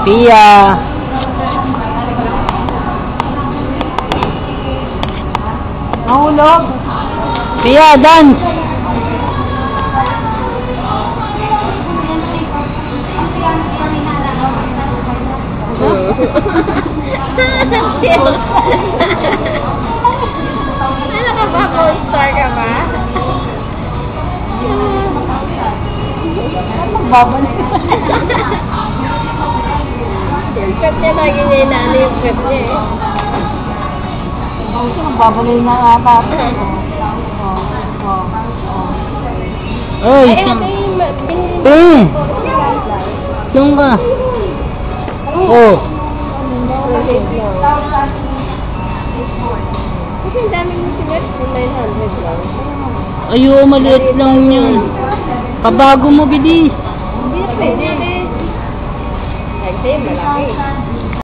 Pia. Nahulog. Pia, dance. Ano ka ba? All-star ka ba? Babalik. Yung cut niya lagi niya inaano yung cut niya eh. Babalik na ata. Oy, Ay, ito yung binili Ping. Yung ka. Oh. Kasi ang dami mong sinet, 900 lang. Ayo, maliit lang yan. Kabago mo, bilis. Hindi na pwede. Ay, sa'yo malaki.